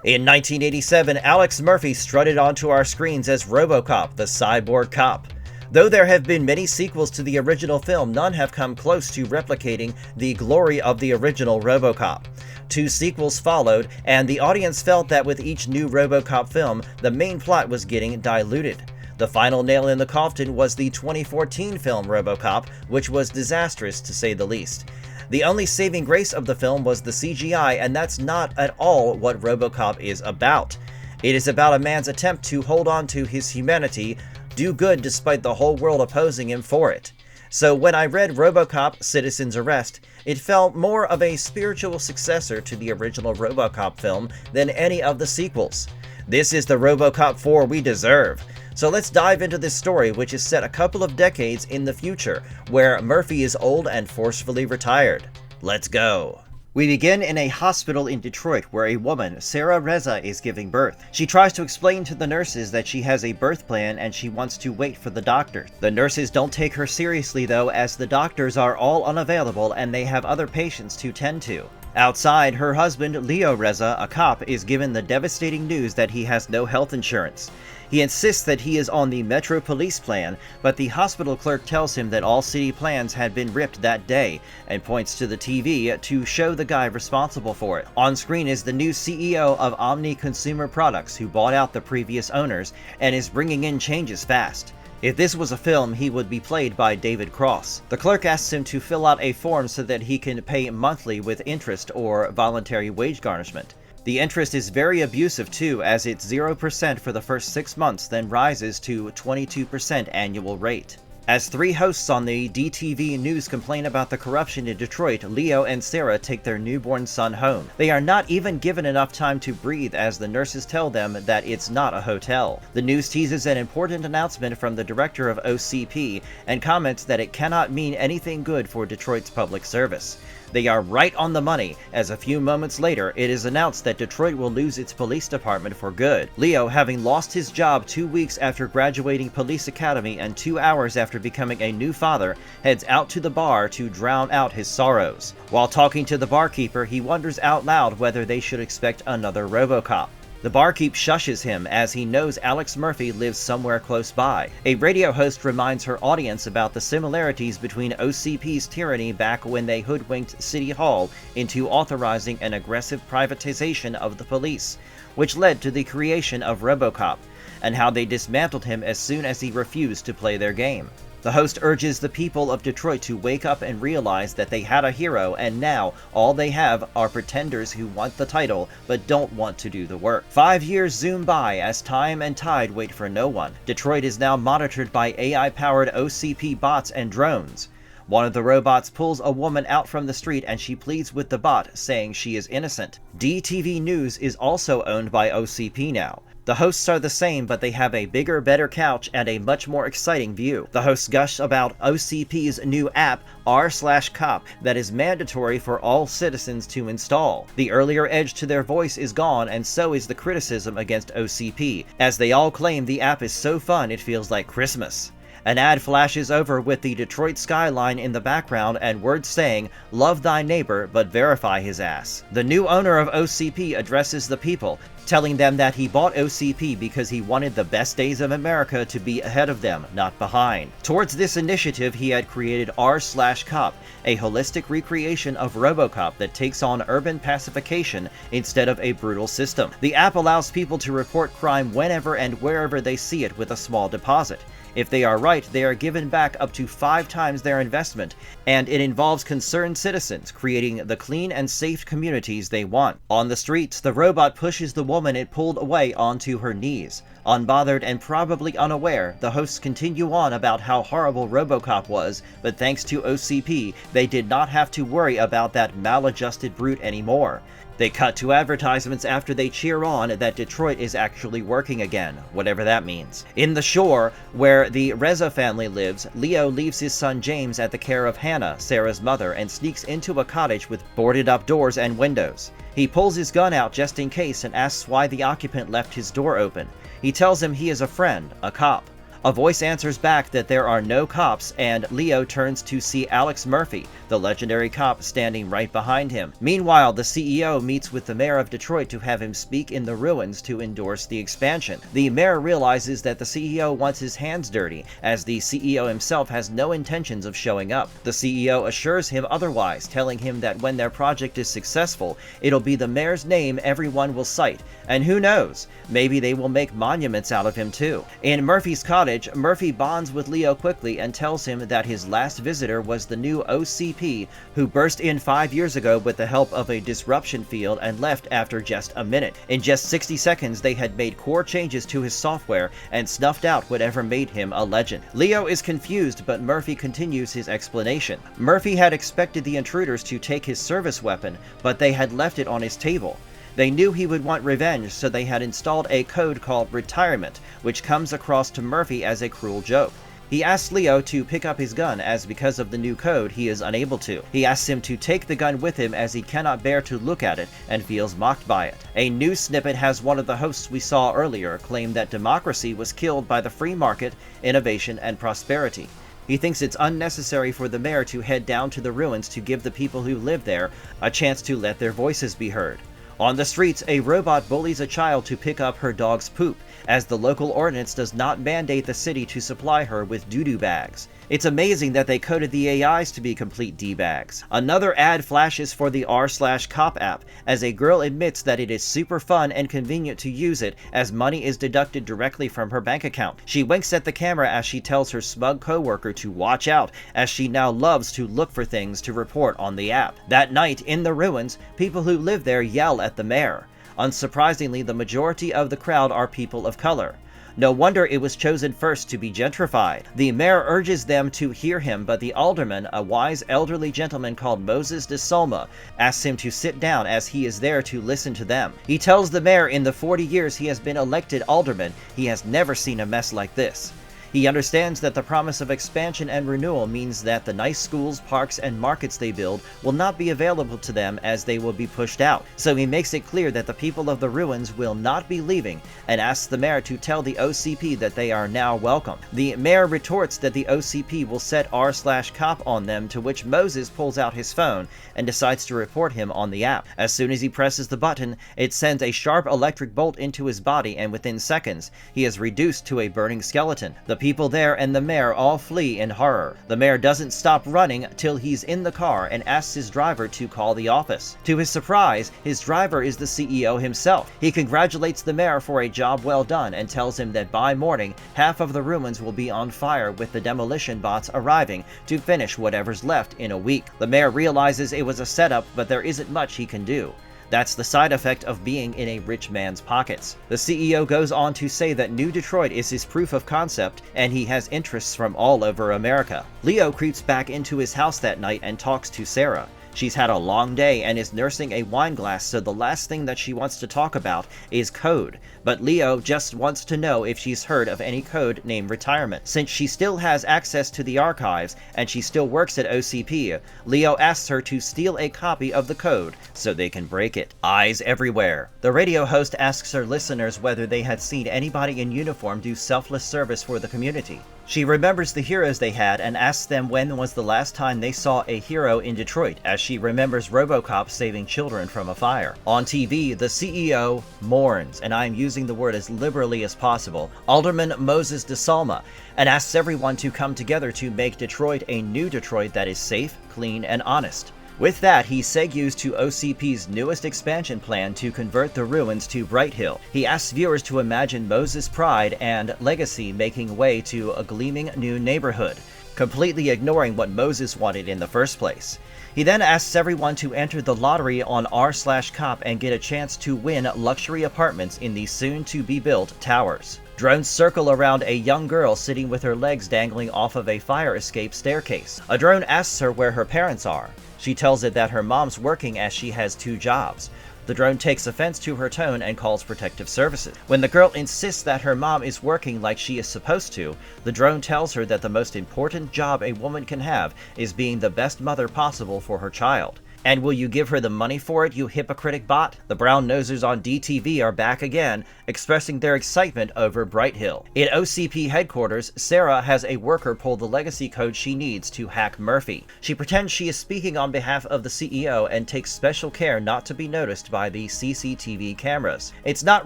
In 1987, Alex Murphy strutted onto our screens as RoboCop, the cyborg cop. Though there have been many sequels to the original film, none have come close to replicating the glory of the original RoboCop. 2 sequels followed, and the audience felt that with each new RoboCop film, the main plot was getting diluted. The final nail in the coffin was the 2014 film RoboCop, which was disastrous to say the least. The only saving grace of the film was the CGI, and that's not at all what RoboCop is about. It is about a man's attempt to hold on to his humanity, do good despite the whole world opposing him for it. So when I read RoboCop Citizen's Arrest, it felt more of a spiritual successor to the original RoboCop film than any of the sequels. This is the RoboCop 4 we deserve. So let's dive into this story, which is set a couple of decades in the future, where Murphy is old and forcefully retired. Let's go. We begin in a hospital in Detroit where a woman, Sarah Reza, is giving birth. She tries to explain to the nurses that she has a birth plan and she wants to wait for the doctor. The nurses don't take her seriously though, as the doctors are all unavailable and they have other patients to tend to. Outside, her husband, Leo Reza, a cop, is given the devastating news that he has no health insurance. He insists that he is on the Metro Police plan, but the hospital clerk tells him that all city plans had been ripped that day, and points to the TV to show the guy responsible for it. On screen is the new CEO of Omni Consumer Products, who bought out the previous owners, and is bringing in changes fast. If this was a film, he would be played by David Cross. The clerk asks him to fill out a form so that he can pay monthly with interest or voluntary wage garnishment. The interest is very abusive too, as it's 0% for the first 6 months, then rises to 22% annual rate. As 3 hosts on the DTV News complain about the corruption in Detroit, Leo and Sarah take their newborn son home. They are not even given enough time to breathe, as the nurses tell them that it's not a hotel. The news teases an important announcement from the director of OCP and comments that it cannot mean anything good for Detroit's public service. They are right on the money, as a few moments later it is announced that Detroit will lose its police department for good. Leo, having lost his job 2 weeks after graduating police academy and 2 hours after becoming a new father, heads out to the bar to drown out his sorrows. While talking to the barkeeper, he wonders out loud whether they should expect another RoboCop. The barkeep shushes him as he knows Alex Murphy lives somewhere close by. A radio host reminds her audience about the similarities between OCP's tyranny back when they hoodwinked City Hall into authorizing an aggressive privatization of the police, which led to the creation of RoboCop, and how they dismantled him as soon as he refused to play their game. The host urges the people of Detroit to wake up and realize that they had a hero, and now all they have are pretenders who want the title but don't want to do the work. 5 years zoom by as time and tide wait for no one. Detroit is now monitored by AI-powered OCP bots and drones. One of the robots pulls a woman out from the street and she pleads with the bot, saying she is innocent. DTV News is also owned by OCP now. The hosts are the same, but they have a bigger, better couch and a much more exciting view. The hosts gush about OCP's new app, r/cop, that is mandatory for all citizens to install. The earlier edge to their voice is gone, and so is the criticism against OCP, as they all claim the app is so fun it feels like Christmas. An ad flashes over with the Detroit skyline in the background and words saying, "Love thy neighbor, but verify his ass." The new owner of OCP addresses the people, telling them that he bought OCP because he wanted the best days of America to be ahead of them, not behind. Towards this initiative, he had created r/cop, a holistic recreation of RoboCop that takes on urban pacification instead of a brutal system. The app allows people to report crime whenever and wherever they see it with a small deposit. If they are right, they are given back up to 5 times their investment, and it involves concerned citizens, creating the clean and safe communities they want. On the streets, the robot pushes the woman it pulled away onto her knees. Unbothered and probably unaware, the hosts continue on about how horrible RoboCop was, but thanks to OCP, they did not have to worry about that maladjusted brute anymore. They cut to advertisements after they cheer on that Detroit is actually working again, whatever that means. In the Shore, where the Reza family lives, Leo leaves his son James at the care of Hannah, Sarah's mother, and sneaks into a cottage with boarded up doors and windows. He pulls his gun out just in case and asks why the occupant left his door open. He tells him he is a friend, a cop. A voice answers back that there are no cops, and Leo turns to see Alex Murphy, the legendary cop, standing right behind him. Meanwhile, the CEO meets with the mayor of Detroit to have him speak in the ruins to endorse the expansion. The mayor realizes that the CEO wants his hands dirty, as the CEO himself has no intentions of showing up. The CEO assures him otherwise, telling him that when their project is successful, it'll be the mayor's name everyone will cite, and who knows, maybe they will make monuments out of him too. In Murphy's cottage, Murphy bonds with Leo quickly and tells him that his last visitor was the new OCP, who burst in 5 years ago with the help of a disruption field and left after just a minute. In just 60 seconds, they had made core changes to his software and snuffed out whatever made him a legend. Leo is confused, but Murphy continues his explanation. Murphy had expected the intruders to take his service weapon, but they had left it on his table. They knew he would want revenge, so they had installed a code called retirement, which comes across to Murphy as a cruel joke. He asks Leo to pick up his gun, as because of the new code he is unable to. He asks him to take the gun with him, as he cannot bear to look at it and feels mocked by it. A news snippet has one of the hosts we saw earlier claim that democracy was killed by the free market, innovation, and prosperity. He thinks it's unnecessary for the mayor to head down to the ruins to give the people who live there a chance to let their voices be heard. On the streets, a robot bullies a child to pick up her dog's poop, as the local ordinance does not mandate the city to supply her with doo-doo bags. It's amazing that they coded the AIs to be complete D-bags. Another ad flashes for the r/cop app, as a girl admits that it is super fun and convenient to use it, as money is deducted directly from her bank account. She winks at the camera as she tells her smug coworker to watch out, as she now loves to look for things to report on the app. That night, in the ruins, people who live there yell at the mayor. Unsurprisingly, the majority of the crowd are people of color. No wonder it was chosen first to be gentrified. The mayor urges them to hear him, but the alderman, a wise elderly gentleman called Moses de Solma, asks him to sit down, as he is there to listen to them. He tells the mayor in the 40 years he has been elected alderman, he has never seen a mess like this. He understands that the promise of expansion and renewal means that the nice schools, parks, and markets they build will not be available to them, as they will be pushed out. So he makes it clear that the people of the ruins will not be leaving, and asks the mayor to tell the OCP that they are now welcome. The mayor retorts that the OCP will set r/cop on them, to which Moses pulls out his phone and decides to report him on the app. As soon as he presses the button, it sends a sharp electric bolt into his body, and within seconds, he is reduced to a burning skeleton. The people there and the mayor all flee in horror. The mayor doesn't stop running till he's in the car and asks his driver to call the office. To his surprise, his driver is the CEO himself. He congratulates the mayor for a job well done and tells him that by morning, half of the ruins will be on fire, with the demolition bots arriving to finish whatever's left in a week. The mayor realizes it was a setup, but there isn't much he can do. That's the side effect of being in a rich man's pockets. The CEO goes on to say that New Detroit is his proof of concept, and he has interests from all over America. Leo creeps back into his house that night and talks to Sarah. She's had a long day and is nursing a wine glass, so the last thing that she wants to talk about is code. But Leo just wants to know if she's heard of any code named retirement. Since she still has access to the archives and she still works at OCP, Leo asks her to steal a copy of the code so they can break it. Eyes everywhere. The radio host asks her listeners whether they had seen anybody in uniform do selfless service for the community. She remembers the heroes they had and asks them when was the last time they saw a hero in Detroit, as she remembers RoboCop saving children from a fire. On TV, the CEO mourns, and I am using the word as liberally as possible, Alderman Moses de Solma, and asks everyone to come together to make Detroit a new Detroit that is safe, clean, and honest. With that, he segues to OCP's newest expansion plan to convert the ruins to Bright Hill. He asks viewers to imagine Moses' pride and legacy making way to a gleaming new neighborhood, completely ignoring what Moses wanted in the first place. He then asks everyone to enter the lottery on r/cop and get a chance to win luxury apartments in the soon-to-be-built towers. Drones circle around a young girl sitting with her legs dangling off of a fire escape staircase. A drone asks her where her parents are. She tells it that her mom's working as she has 2 jobs. The drone takes offense to her tone and calls protective services. When the girl insists that her mom is working like she is supposed to, the drone tells her that the most important job a woman can have is being the best mother possible for her child. And will you give her the money for it, you hypocritic bot? The brown nosers on DTV are back again, expressing their excitement over Bright Hill. In OCP headquarters, Sarah has a worker pull the legacy code she needs to hack Murphy. She pretends she is speaking on behalf of the CEO and takes special care not to be noticed by the CCTV cameras. It's not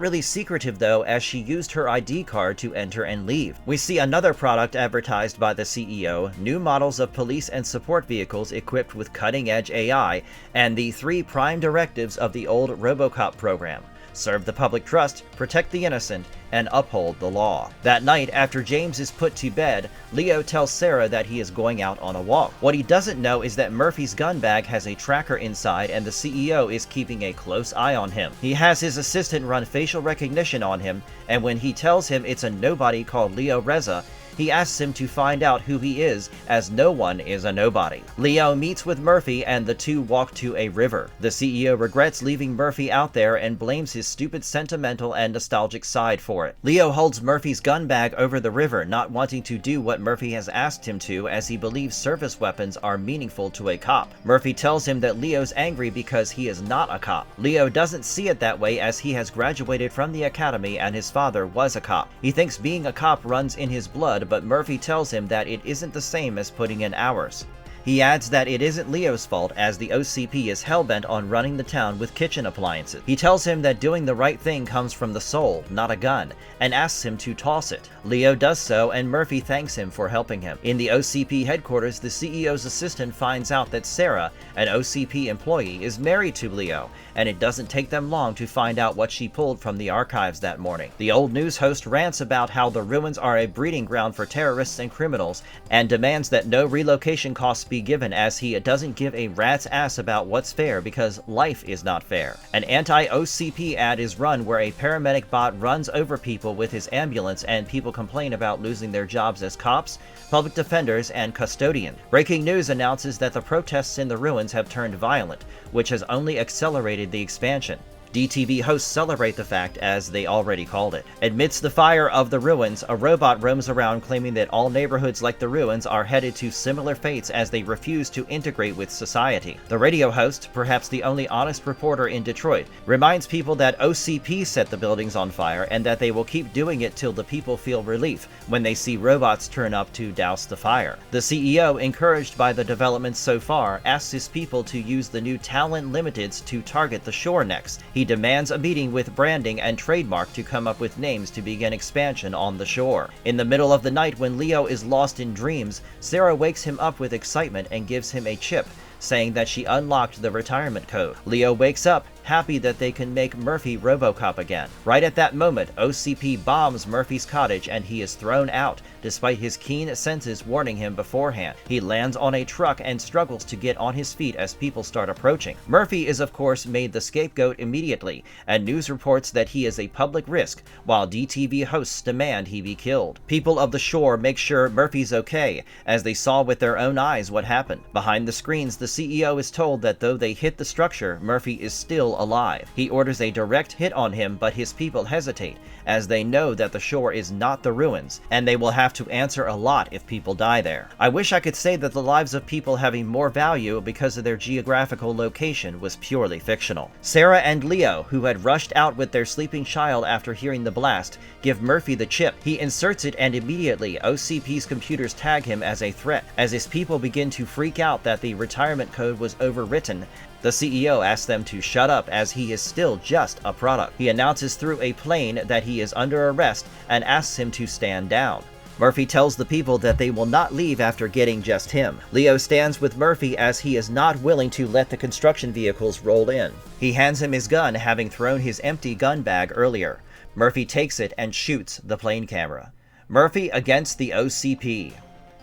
really secretive though, as she used her ID card to enter and leave. We see another product advertised by the CEO, new models of police and support vehicles equipped with cutting-edge AI, and the 3 prime directives of the old RoboCop program: serve the public trust, protect the innocent, and uphold the law. That night, after James is put to bed, Leo tells Sarah that he is going out on a walk. What he doesn't know is that Murphy's gun bag has a tracker inside and the CEO is keeping a close eye on him. He has his assistant run facial recognition on him, and when he tells him it's a nobody called Leo Reza, he asks him to find out who he is, as no one is a nobody. Leo meets with Murphy and the two walk to a river. The CEO regrets leaving Murphy out there and blames his stupid sentimental and nostalgic side for it. Leo holds Murphy's gun bag over the river, not wanting to do what Murphy has asked him to, as he believes service weapons are meaningful to a cop. Murphy tells him that Leo's angry because he is not a cop. Leo doesn't see it that way, as he has graduated from the academy and his father was a cop. He thinks being a cop runs in his blood, but Murphy tells him that it isn't the same as putting in hours. He adds that it isn't Leo's fault, as the OCP is hellbent on running the town with kitchen appliances. He tells him that doing the right thing comes from the soul, not a gun, and asks him to toss it. Leo does so, and Murphy thanks him for helping him. In the OCP headquarters, the CEO's assistant finds out that Sarah, an OCP employee, is married to Leo, and it doesn't take them long to find out what she pulled from the archives that morning. The old news host rants about how the ruins are a breeding ground for terrorists and criminals, and demands that no relocation costs be given, as he doesn't give a rat's ass about what's fair because life is not fair. An anti-OCP ad is run where a paramedic bot runs over people with his ambulance, and people complain about losing their jobs as cops, public defenders, and custodians. Breaking news announces that the protests in the ruins have turned violent, which has only accelerated the expansion. DTV hosts celebrate the fact, as they already called it. Amidst the fire of the ruins, a robot roams around claiming that all neighborhoods like the ruins are headed to similar fates as they refuse to integrate with society. The radio host, perhaps the only honest reporter in Detroit, reminds people that OCP set the buildings on fire and that they will keep doing it till the people feel relief when they see robots turn up to douse the fire. The CEO, encouraged by the developments so far, asks his people to use the new Talent Limiteds to target the shore next. He demands a meeting with branding and trademark to come up with names to begin expansion on the shore. In the middle of the night, when Leo is lost in dreams, Sarah wakes him up with excitement and gives him a chip, saying that she unlocked the retirement code. Leo wakes up, happy that they can make Murphy RoboCop again. Right at that moment, OCP bombs Murphy's cottage and he is thrown out, despite his keen senses warning him beforehand. He lands on a truck and struggles to get on his feet as people start approaching. Murphy is of course made the scapegoat immediately, and news reports that he is a public risk, while DTV hosts demand he be killed. People of the shore make sure Murphy's okay, as they saw with their own eyes what happened. Behind the screens, the CEO is told that though they hit the structure, Murphy is still alive. He orders a direct hit on him, but his people hesitate, as they know that the shore is not the ruins, and they will have to answer a lot if people die there. I wish I could say that the lives of people having more value because of their geographical location was purely fictional. Sarah and Leo, who had rushed out with their sleeping child after hearing the blast, give Murphy the chip. He inserts it, and immediately OCP's computers tag him as a threat. As his people begin to freak out that the retirement code was overwritten, the CEO asks them to shut up, as he is still just a product. He announces through a plane that he is under arrest and asks him to stand down. Murphy tells the people that they will not leave after getting just him. Leo stands with Murphy, as he is not willing to let the construction vehicles roll in. He hands him his gun, having thrown his empty gun bag earlier. Murphy takes it and shoots the plane camera. Murphy against the OCP.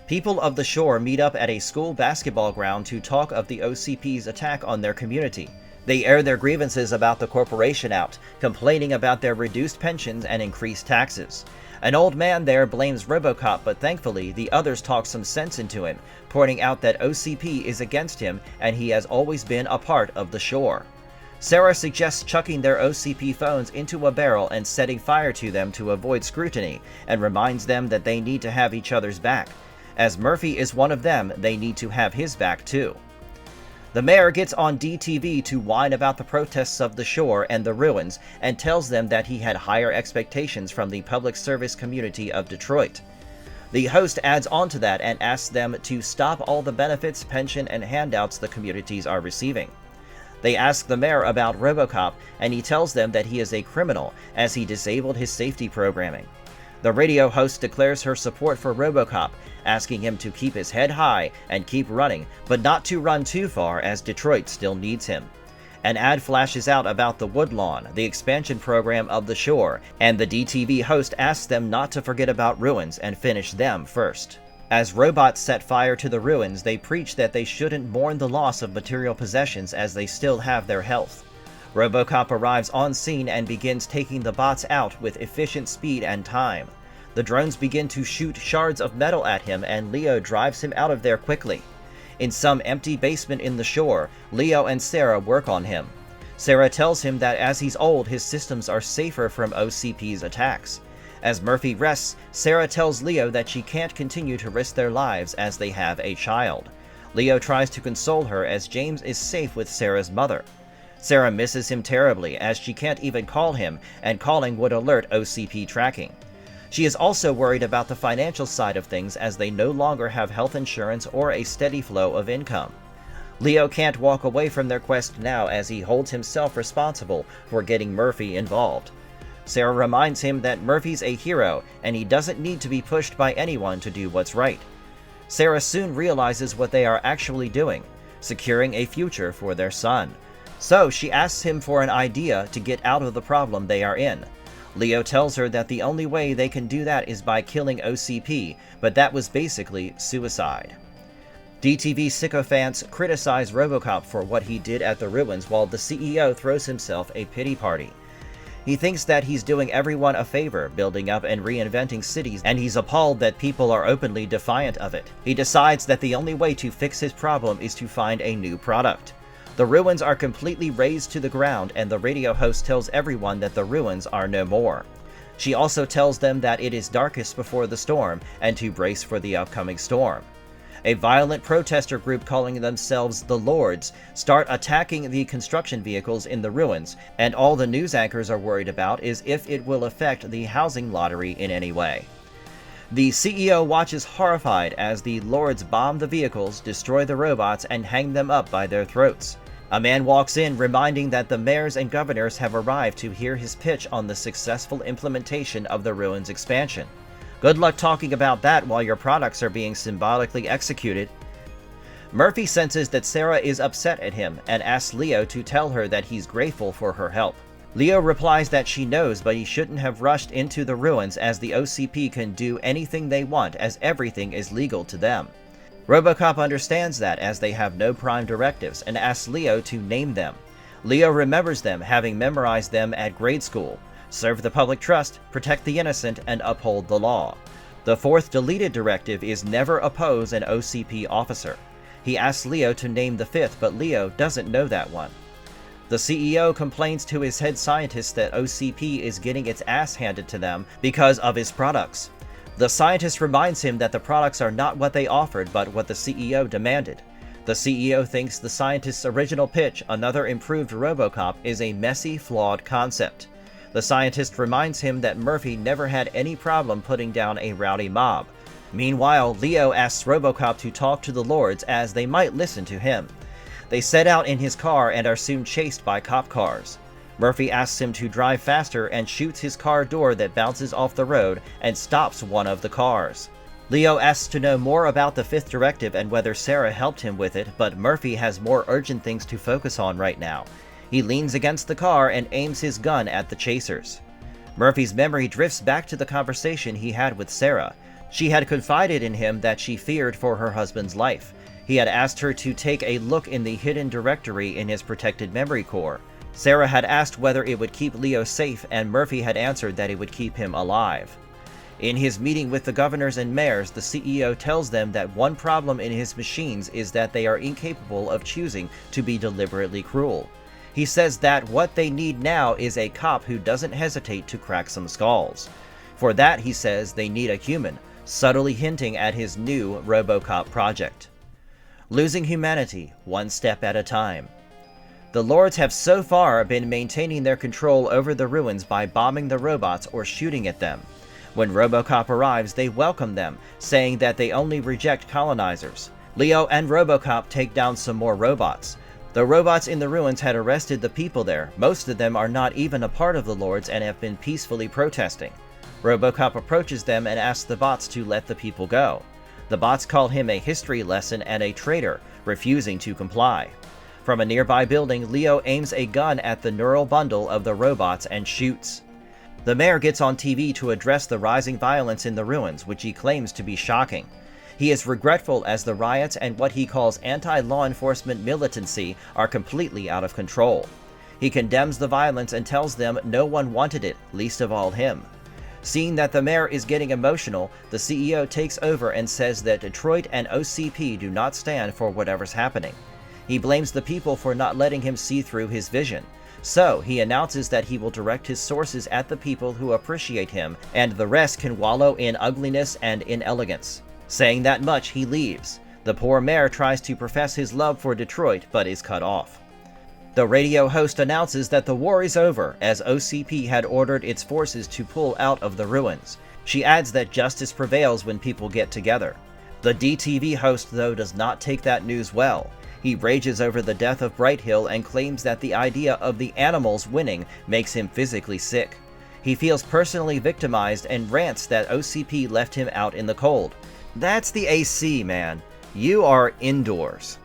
People of the shore meet up at a school basketball ground to talk of the OCP's attack on their community. They air their grievances about the corporation out, complaining about their reduced pensions and increased taxes. An old man there blames RoboCop, but thankfully the others talk some sense into him, pointing out that OCP is against him and he has always been a part of the shore. Sarah suggests chucking their OCP phones into a barrel and setting fire to them to avoid scrutiny, and reminds them that they need to have each other's back. As Murphy is one of them, they need to have his back too. The mayor gets on DTV to whine about the protests of the shore and the ruins and tells them that he had higher expectations from the public service community of Detroit. The host adds on to that and asks them to stop all the benefits, pension, and handouts the communities are receiving. They ask the mayor about RoboCop, and he tells them that he is a criminal as he disabled his safety programming. The radio host declares her support for RoboCop, asking him to keep his head high and keep running, but not to run too far as Detroit still needs him. An ad flashes out about the Woodlawn, the expansion program of the shore, and the DTV host asks them not to forget about ruins and finish them first. As robots set fire to the ruins, they preach that they shouldn't mourn the loss of material possessions as they still have their health. RoboCop arrives on scene and begins taking the bots out with efficient speed and time. The drones begin to shoot shards of metal at him, and Leo drives him out of there quickly. In some empty basement in the shore, Leo and Sarah work on him. Sarah tells him that as he's old, his systems are safer from OCP's attacks. As Murphy rests, Sarah tells Leo that she can't continue to risk their lives as they have a child. Leo tries to console her as James is safe with Sarah's mother. Sarah misses him terribly as she can't even call him, and calling would alert OCP tracking. She is also worried about the financial side of things as they no longer have health insurance or a steady flow of income. Leo can't walk away from their quest now as he holds himself responsible for getting Murphy involved. Sarah reminds him that Murphy's a hero and he doesn't need to be pushed by anyone to do what's right. Sarah soon realizes what they are actually doing, securing a future for their son. So she asks him for an idea to get out of the problem they are in. Leo tells her that the only way they can do that is by killing OCP, but that was basically suicide. DTV sycophants criticize RoboCop for what he did at the ruins while the CEO throws himself a pity party. He thinks that he's doing everyone a favor, building up and reinventing cities, and he's appalled that people are openly defiant of it. He decides that the only way to fix his problem is to find a new product. The ruins are completely razed to the ground, and the radio host tells everyone that the ruins are no more. She also tells them that it is darkest before the storm, and to brace for the upcoming storm. A violent protester group calling themselves the Lords start attacking the construction vehicles in the ruins, and all the news anchors are worried about is if it will affect the housing lottery in any way. The CEO watches horrified as the Lords bomb the vehicles, destroy the robots, and hang them up by their throats. A man walks in reminding that the mayors and governors have arrived to hear his pitch on the successful implementation of the ruins expansion. Good luck talking about that while your products are being symbolically executed. Murphy senses that Sarah is upset at him and asks Leo to tell her that he's grateful for her help. Leo replies that she knows, but he shouldn't have rushed into the ruins as the OCP can do anything they want as everything is legal to them. RoboCop understands that as they have no prime directives and asks Leo to name them. Leo remembers them, having memorized them at grade school. Serve the public trust, protect the innocent, and uphold the law. The fourth deleted directive is never oppose an OCP officer. He asks Leo to name the fifth, but Leo doesn't know that one. The CEO complains to his head scientist that OCP is getting its ass handed to them because of his products. The scientist reminds him that the products are not what they offered, but what the CEO demanded. The CEO thinks the scientist's original pitch, another improved RoboCop, is a messy, flawed concept. The scientist reminds him that Murphy never had any problem putting down a rowdy mob. Meanwhile, Leo asks RoboCop to talk to the Lords as they might listen to him. They set out in his car and are soon chased by cop cars. Murphy asks him to drive faster and shoots his car door that bounces off the road and stops one of the cars. Leo asks to know more about the fifth directive and whether Sarah helped him with it, but Murphy has more urgent things to focus on right now. He leans against the car and aims his gun at the chasers. Murphy's memory drifts back to the conversation he had with Sarah. She had confided in him that she feared for her husband's life. He had asked her to take a look in the hidden directory in his protected memory core. Sarah had asked whether it would keep Leo safe, and Murphy had answered that it would keep him alive. In his meeting with the governors and mayors, the CEO tells them that one problem in his machines is that they are incapable of choosing to be deliberately cruel. He says that what they need now is a cop who doesn't hesitate to crack some skulls. For that, he says, they need a human, subtly hinting at his new RoboCop project. losing humanity one step at a time. The Lords have so far been maintaining their control over the ruins by bombing the robots or shooting at them. When RoboCop arrives, they welcome them, saying that they only reject colonizers. Leo and RoboCop take down some more robots. The robots in the ruins had arrested the people there. Most of them are not even a part of the Lords and have been peacefully protesting. RoboCop approaches them and asks the bots to let the people go. The bots call him a history lesson and a traitor, refusing to comply. From a nearby building, Leo aims a gun at the neural bundle of the robots and shoots. The mayor gets on TV to address the rising violence in the ruins, which he claims to be shocking. He is regretful as the riots and what he calls anti-law enforcement militancy are completely out of control. He condemns the violence and tells them no one wanted it, least of all him. Seeing that the mayor is getting emotional, the CEO takes over and says that Detroit and OCP do not stand for whatever's happening. He blames the people for not letting him see through his vision. So, he announces that he will direct his sources at the people who appreciate him, and the rest can wallow in ugliness and inelegance. Saying that much, he leaves. The poor mayor tries to profess his love for Detroit, but is cut off. The radio host announces that the war is over, as OCP had ordered its forces to pull out of the ruins. She adds that justice prevails when people get together. The DTV host, though, does not take that news well. He rages over the death of Brighthill and claims that the idea of the animals winning makes him physically sick. He feels personally victimized and rants that OCP left him out in the cold. That's the AC, man. You are indoors.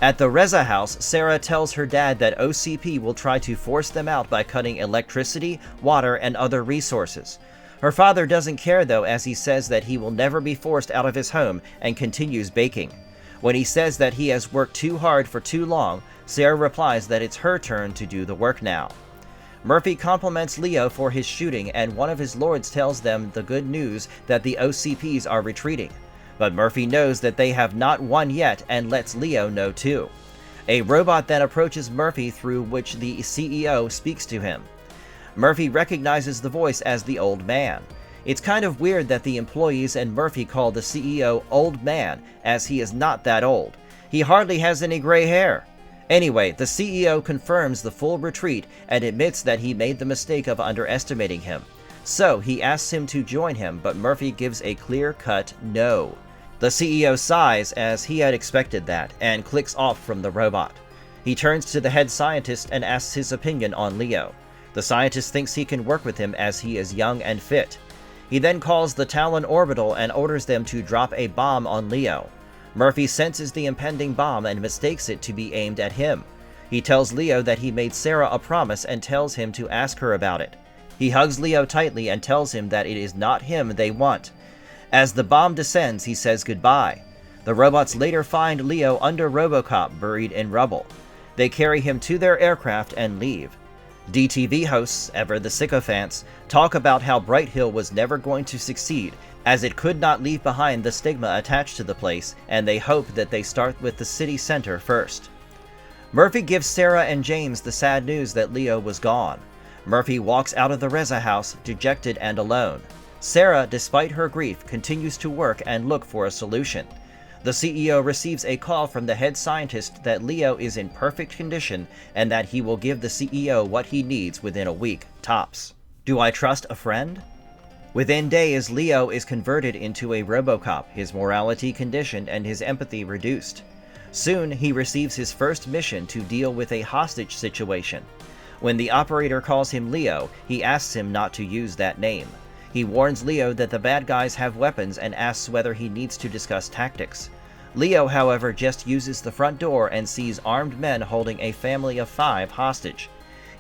At the Reza house, Sarah tells her dad that OCP will try to force them out by cutting electricity, water, and other resources. Her father doesn't care though, as he says that he will never be forced out of his home and continues baking. When he says that he has worked too hard for too long, Sarah replies that it's her turn to do the work now. Murphy compliments Leo for his shooting, and one of his lords tells them the good news that the OCPs are retreating. But Murphy knows that they have not won yet and lets Leo know too. A robot then approaches Murphy, through which the CEO speaks to him. Murphy recognizes the voice as the old man. It's kind of weird that the employees and Murphy call the CEO Old Man, as he is not that old. He hardly has any gray hair. Anyway, the CEO confirms the full retreat and admits that he made the mistake of underestimating him. So he asks him to join him, but Murphy gives a clear-cut no. The CEO sighs, as he had expected that, and clicks off from the robot. He turns to the head scientist and asks his opinion on Leo. The scientist thinks he can work with him as he is young and fit. He then calls the Talon Orbital and orders them to drop a bomb on Leo. Murphy senses the impending bomb and mistakes it to be aimed at him. He tells Leo that he made Sarah a promise and tells him to ask her about it. He hugs Leo tightly and tells him that it is not him they want. As the bomb descends, he says goodbye. The robots later find Leo under RoboCop, buried in rubble. They carry him to their aircraft and leave. DTV hosts, ever the sycophants, talk about how Brighthill was never going to succeed, as it could not leave behind the stigma attached to the place, and they hope that they start with the city center first. Murphy gives Sarah and James the sad news that Leo was gone. Murphy walks out of the Reza house, dejected and alone. Sarah, despite her grief, continues to work and look for a solution. The CEO receives a call from the head scientist that Leo is in perfect condition and that he will give the CEO what he needs within a week, tops. Do I trust a friend? Within days, Leo is converted into a RoboCop, his morality conditioned and his empathy reduced. Soon, he receives his first mission to deal with a hostage situation. When the operator calls him Leo, he asks him not to use that name. He warns Leo that the bad guys have weapons and asks whether he needs to discuss tactics. Leo, however, just uses the front door and sees armed men holding a family of 5 hostage.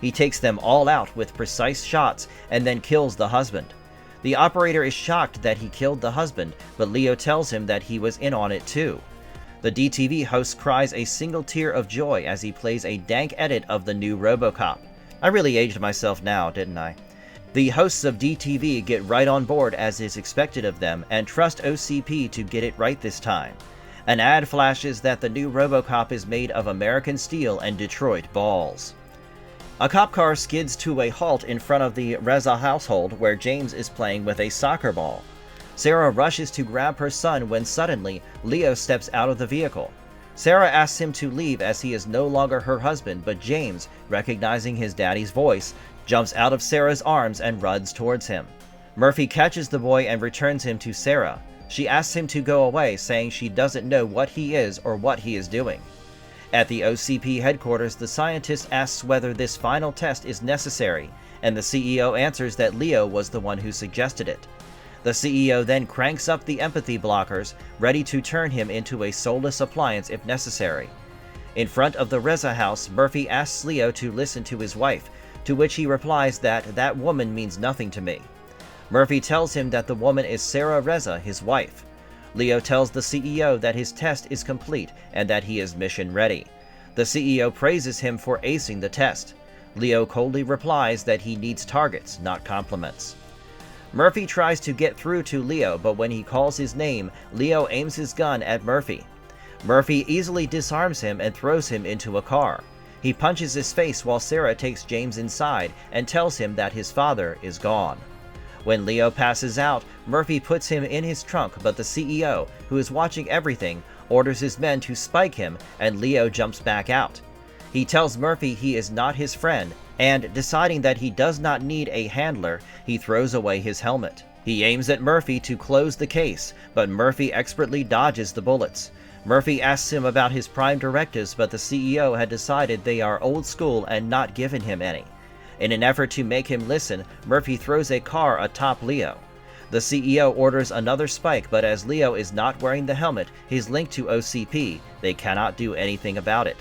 He takes them all out with precise shots and then kills the husband. The operator is shocked that he killed the husband, but Leo tells him that he was in on it too. The DTV host cries a single tear of joy as he plays a dank edit of the new RoboCop. I really aged myself now, didn't I? The hosts of DTV get right on board, as is expected of them, and trust OCP to get it right this time. An ad flashes that the new RoboCop is made of American steel and Detroit balls. A cop car skids to a halt in front of the Reza household, where James is playing with a soccer ball. Sarah rushes to grab her son when suddenly Leo steps out of the vehicle. Sarah asks him to leave as he is no longer her husband, but James, recognizing his daddy's voice, jumps out of Sarah's arms and runs towards him. Murphy catches the boy and returns him to Sarah. She asks him to go away, saying she doesn't know what he is or what he is doing. At the OCP headquarters, the scientist asks whether this final test is necessary, and the CEO answers that Leo was the one who suggested it. The CEO then cranks up the empathy blockers, ready to turn him into a soulless appliance if necessary. In front of the Reza house, Murphy asks Leo to listen to his wife, to which he replies that that woman means nothing to me. Murphy tells him that the woman is Sarah Reza, his wife. Leo tells the CEO that his test is complete and that he is mission ready. The CEO praises him for acing the test. Leo coldly replies that he needs targets, not compliments. Murphy tries to get through to Leo, but when he calls his name, Leo aims his gun at Murphy. Murphy easily disarms him and throws him into a car. He punches his face while Sarah takes James inside and tells him that his father is gone. When Leo passes out, Murphy puts him in his trunk, but the CEO, who is watching everything, orders his men to spike him, and Leo jumps back out. He tells Murphy he is not his friend, and deciding that he does not need a handler, he throws away his helmet. He aims at Murphy to close the case, but Murphy expertly dodges the bullets. Murphy asks him about his prime directives, but the CEO had decided they are old school and not given him any. In an effort to make him listen, Murphy throws a car atop Leo. The CEO orders another spike, but as Leo is not wearing the helmet, he's linked to OCP. They cannot do anything about it.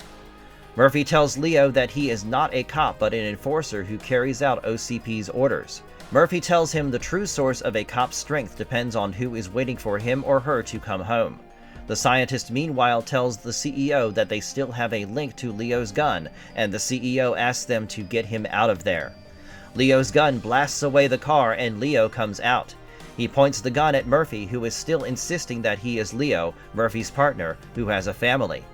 Murphy tells Leo that he is not a cop but an enforcer who carries out OCP's orders. Murphy tells him the true source of a cop's strength depends on who is waiting for him or her to come home. The scientist meanwhile tells the CEO that they still have a link to Leo's gun, and the CEO asks them to get him out of there. Leo's gun blasts away the car and Leo comes out. He points the gun at Murphy, who is still insisting that he is Leo, Murphy's partner, who has a family.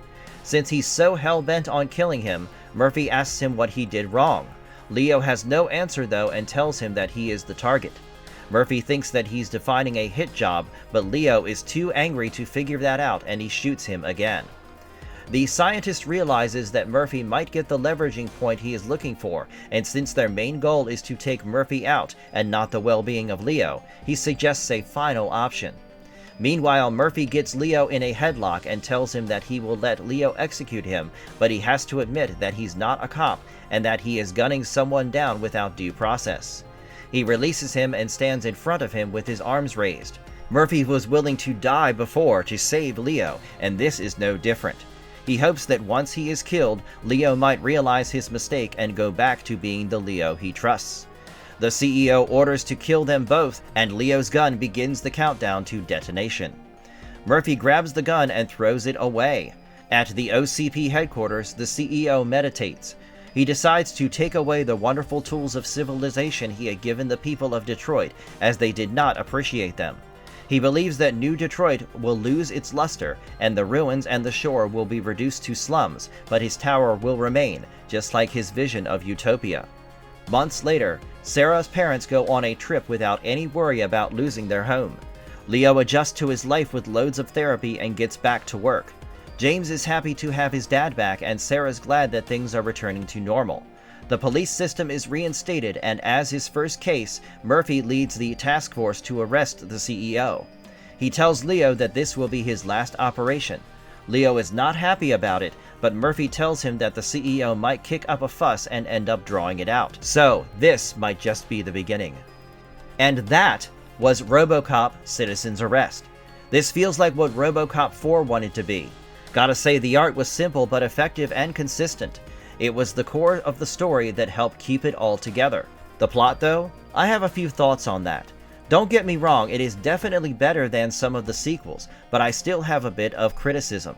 Since he's so hell-bent on killing him, Murphy asks him what he did wrong. Leo has no answer though and tells him that he is the target. Murphy thinks that he's defining a hit job, but Leo is too angry to figure that out and he shoots him again. The scientist realizes that Murphy might get the leveraging point he is looking for, and since their main goal is to take Murphy out and not the well-being of Leo, he suggests a final option. Meanwhile, Murphy gets Leo in a headlock and tells him that he will let Leo execute him, but he has to admit that he's not a cop and that he is gunning someone down without due process. He releases him and stands in front of him with his arms raised. Murphy was willing to die before to save Leo, and this is no different. He hopes that once he is killed, Leo might realize his mistake and go back to being the Leo he trusts. The CEO orders to kill them both, and Leo's gun begins the countdown to detonation. Murphy grabs the gun and throws it away. At the OCP headquarters, the CEO meditates. He decides to take away the wonderful tools of civilization he had given the people of Detroit, as they did not appreciate them. He believes that New Detroit will lose its luster, and the ruins and the shore will be reduced to slums, but his tower will remain, just like his vision of utopia. Months later, Sarah's parents go on a trip without any worry about losing their home. Leo adjusts to his life with loads of therapy and gets back to work. James is happy to have his dad back, and Sarah's glad that things are returning to normal. The police system is reinstated, and as his first case, Murphy leads the task force to arrest the CEO. He tells Leo that this will be his last operation. Leo is not happy about it, but Murphy tells him that the CEO might kick up a fuss and end up drawing it out. So, this might just be the beginning. And that was RoboCop Citizen's Arrest. This feels like what RoboCop 4 wanted to be. Gotta say, the art was simple but effective and consistent. It was the core of the story that helped keep it all together. The plot though? I have a few thoughts on that. Don't get me wrong, it is definitely better than some of the sequels, but I still have a bit of criticism.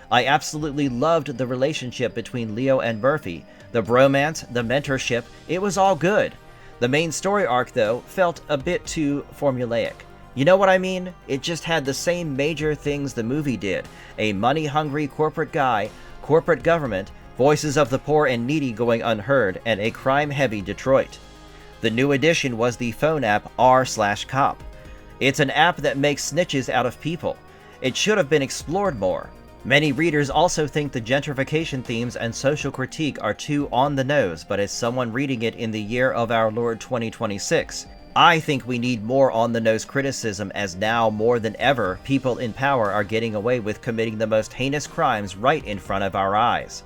I absolutely loved the relationship between Leo and Murphy. The bromance, the mentorship, it was all good. The main story arc though, felt a bit too formulaic. You know what I mean? It just had the same major things the movie did. A money-hungry corporate guy, corporate government, voices of the poor and needy going unheard, and a crime-heavy Detroit. The new addition was the phone app r/cop. It's an app that makes snitches out of people. It should have been explored more. Many readers also think the gentrification themes and social critique are too on the nose, but as someone reading it in the year of our Lord 2026, I think we need more on-the-nose criticism, as now more than ever, people in power are getting away with committing the most heinous crimes right in front of our eyes.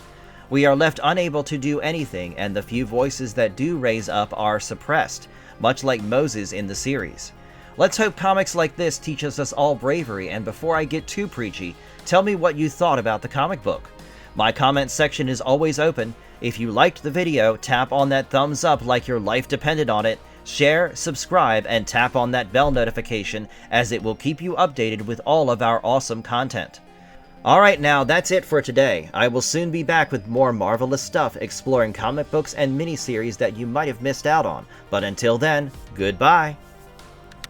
We are left unable to do anything, and the few voices that do raise up are suppressed, much like Moses in the series. Let's hope comics like this teaches us all bravery, and before I get too preachy, tell me what you thought about the comic book. My comment section is always open. If you liked the video, tap on that thumbs up like your life depended on it. Share, subscribe, and tap on that bell notification, as it will keep you updated with all of our awesome content. Alright, now that's it for today. I will soon be back with more marvelous stuff exploring comic books and miniseries that you might have missed out on. But until then, goodbye!